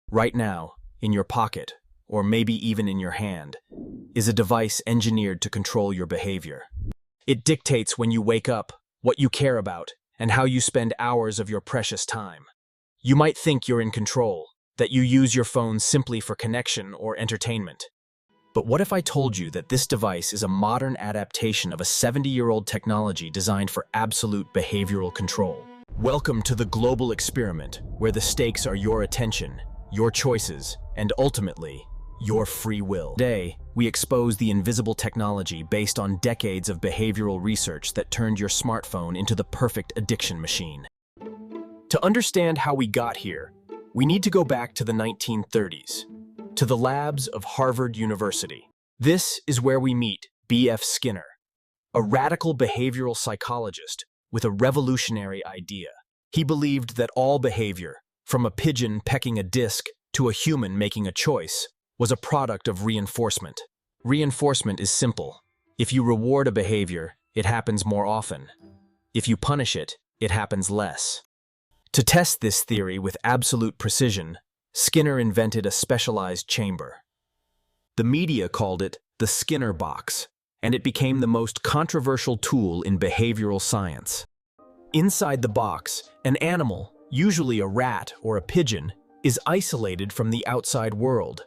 Right now, in your pocket, or maybe even in your hand, is a device engineered to control your behavior. It dictates when you wake up, what you care about, and how you spend hours of your precious time. You might think you're in control, that you use your phone simply for connection or entertainment. But what if I told you that this device is a modern adaptation of a 70-year-old technology designed for absolute behavioral control? Welcome to the global experiment, where the stakes are your attention, your choices, and ultimately, your free will. Today, we expose the invisible technology based on decades of behavioral research that turned your smartphone into the perfect addiction machine. To understand how we got here, we need to go back to the 1930s, to the labs of Harvard University. This is where we meet B.F. Skinner, a radical behavioral psychologist with a revolutionary idea. He believed that all behavior, from a pigeon pecking a disc to a human making a choice, was a product of reinforcement. Reinforcement is simple. If you reward a behavior, it happens more often. If you punish it, it happens less. To test this theory with absolute precision, Skinner invented a specialized chamber. The media called it the Skinner box, and it became the most controversial tool in behavioral science. Inside the box, an animal, usually a rat or a pigeon, is isolated from the outside world.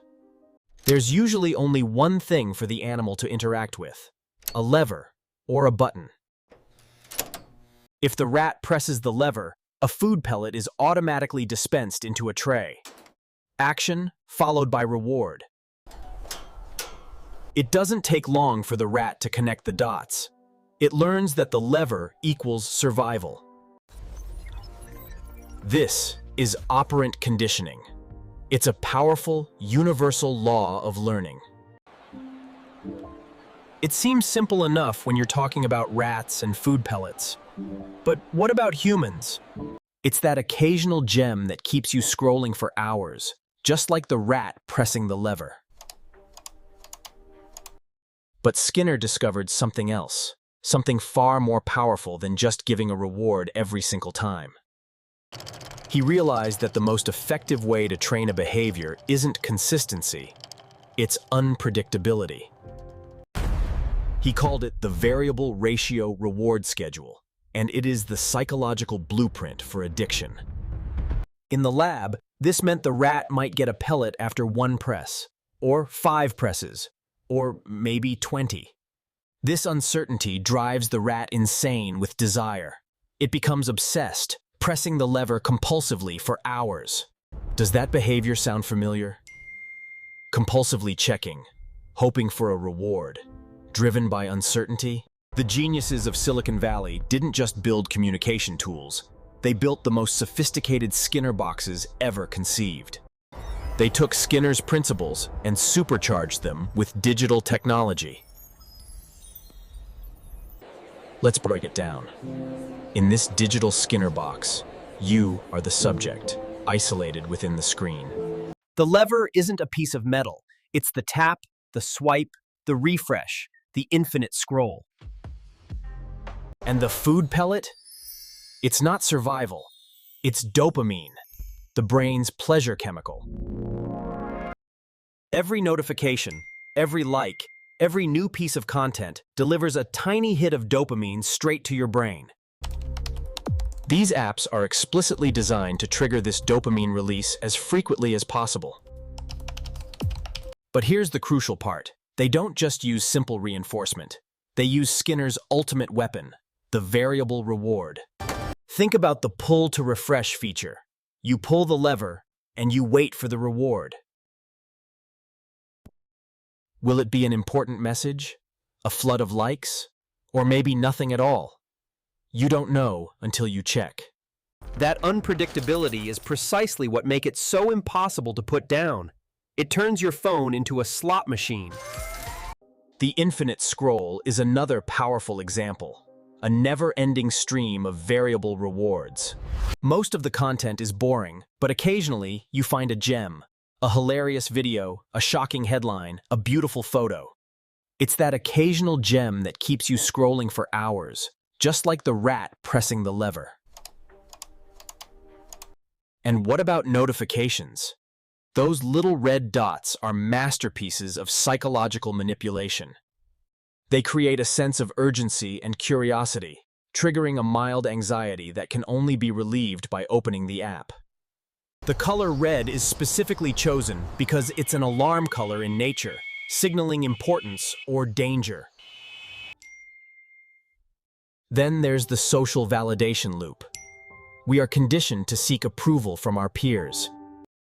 There's usually only one thing for the animal to interact with: a lever or a button. If the rat presses the lever, a food pellet is automatically dispensed into a tray. Action followed by reward. It doesn't take long for the rat to connect the dots. It learns that the lever equals survival. This is operant conditioning. It's a powerful, universal law of learning. It seems simple enough when you're talking about rats and food pellets. But what about humans? It's that occasional gem that keeps you scrolling for hours, just like the rat pressing the lever. But Skinner discovered something else, something far more powerful than just giving a reward every single time. He realized that the most effective way to train a behavior isn't consistency, it's unpredictability. He called it the variable ratio reward schedule, and it is the psychological blueprint for addiction. In the lab, this meant the rat might get a pellet after 1 press, or 5 presses, or maybe 20. This uncertainty drives the rat insane with desire. It becomes obsessed, pressing the lever compulsively for hours. Does that behavior sound familiar? Compulsively checking, hoping for a reward, driven by uncertainty? The geniuses of Silicon Valley didn't just build communication tools. They built the most sophisticated Skinner boxes ever conceived. They took Skinner's principles and supercharged them with digital technology. Let's break it down. In this digital Skinner box, you are the subject, isolated within the screen. The lever isn't a piece of metal. It's the tap, the swipe, the refresh, the infinite scroll. And the food pellet? It's not survival. It's dopamine, the brain's pleasure chemical. Every notification, every like, every new piece of content delivers a tiny hit of dopamine straight to your brain. These apps are explicitly designed to trigger this dopamine release as frequently as possible. But here's the crucial part. They don't just use simple reinforcement. They use Skinner's ultimate weapon, the variable reward. Think about the pull to refresh feature. You pull the lever, and you wait for the reward. Will it be an important message? A flood of likes? Or maybe nothing at all? You don't know until you check. That unpredictability is precisely what makes it so impossible to put down. It turns your phone into a slot machine. The infinite scroll is another powerful example. A never-ending stream of variable rewards. Most of the content is boring, but occasionally you find a gem, a hilarious video, a shocking headline, a beautiful photo. It's that occasional gem that keeps you scrolling for hours, just like the rat pressing the lever. And what about notifications? Those little red dots are masterpieces of psychological manipulation. They create a sense of urgency and curiosity, triggering a mild anxiety that can only be relieved by opening the app. The color red is specifically chosen because it's an alarm color in nature, signaling importance or danger. Then there's the social validation loop. We are conditioned to seek approval from our peers.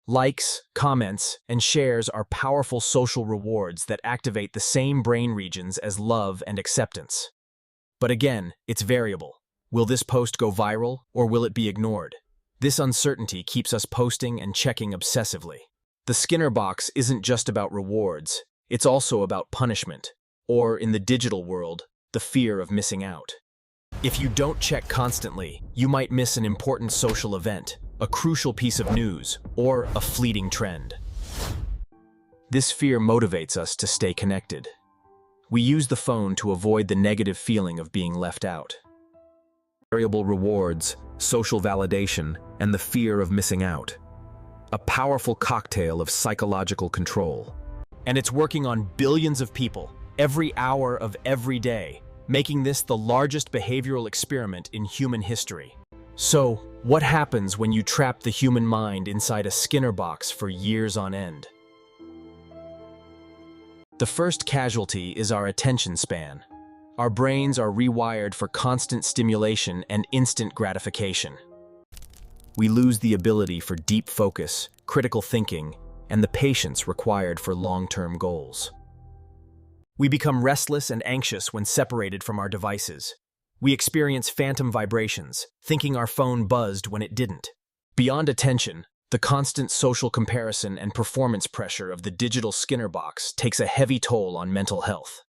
Likes, comments, and shares are powerful social rewards that activate the same brain regions as love and acceptance. But again, it's variable. Will this post go viral, or will it be ignored? This uncertainty keeps us posting and checking obsessively. The Skinner box isn't just about rewards, it's also about punishment, or in the digital world, the fear of missing out. If you don't check constantly, you might miss an important social event, a crucial piece of news, or a fleeting trend. This fear motivates us to stay connected. We use the phone to avoid the negative feeling of being left out. Variable rewards, social validation, and the fear of missing out. A powerful cocktail of psychological control. And it's working on billions of people, every hour of every day, making this the largest behavioral experiment in human history. So, what happens when you trap the human mind inside a Skinner box for years on end? The first casualty is our attention span. Our brains are rewired for constant stimulation and instant gratification. We lose the ability for deep focus, critical thinking, and the patience required for long-term goals. We become restless and anxious when separated from our devices. We experience phantom vibrations, thinking our phone buzzed when it didn't. Beyond attention, the constant social comparison and performance pressure of the digital Skinner box takes a heavy toll on mental health.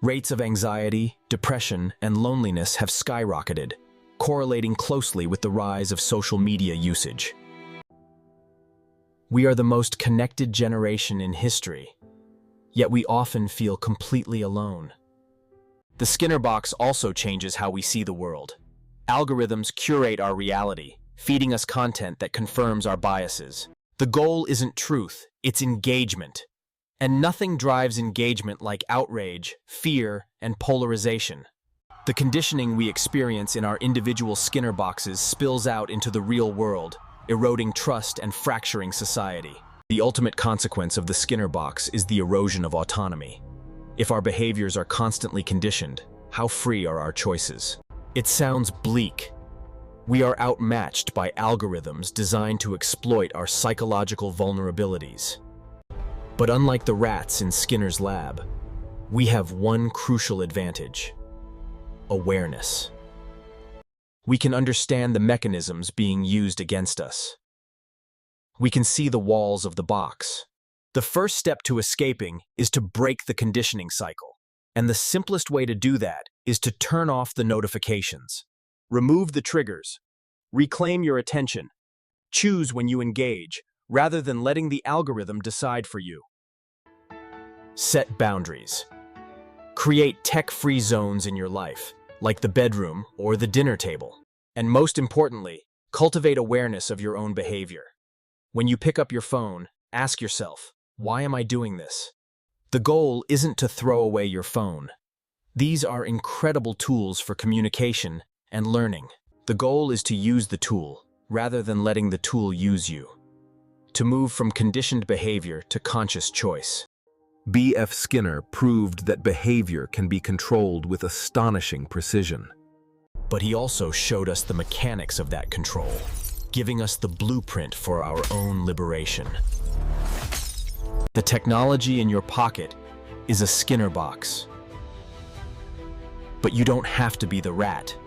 Rates of anxiety, depression, and loneliness have skyrocketed, correlating closely with the rise of social media usage. We are the most connected generation in history, yet we often feel completely alone. The Skinner box also changes how we see the world. Algorithms curate our reality, feeding us content that confirms our biases. The goal isn't truth, it's engagement. And nothing drives engagement like outrage, fear, and polarization. The conditioning we experience in our individual Skinner boxes spills out into the real world, eroding trust and fracturing society. The ultimate consequence of the Skinner box is the erosion of autonomy. If our behaviors are constantly conditioned, how free are our choices? It sounds bleak. We are outmatched by algorithms designed to exploit our psychological vulnerabilities. But unlike the rats in Skinner's lab, we have one crucial advantage: awareness. We can understand the mechanisms being used against us. We can see the walls of the box. The first step to escaping is to break the conditioning cycle. And the simplest way to do that is to turn off the notifications. Remove the triggers. Reclaim your attention. Choose when you engage, rather than letting the algorithm decide for you. Set boundaries. Create tech-free zones in your life, like the bedroom or the dinner table. And most importantly, cultivate awareness of your own behavior. When you pick up your phone, ask yourself, why am I doing this? The goal isn't to throw away your phone. These are incredible tools for communication and learning. The goal is to use the tool, rather than letting the tool use you. To move from conditioned behavior to conscious choice. B.F. Skinner proved that behavior can be controlled with astonishing precision. But he also showed us the mechanics of that control, giving us the blueprint for our own liberation. The technology in your pocket is a Skinner box. But you don't have to be the rat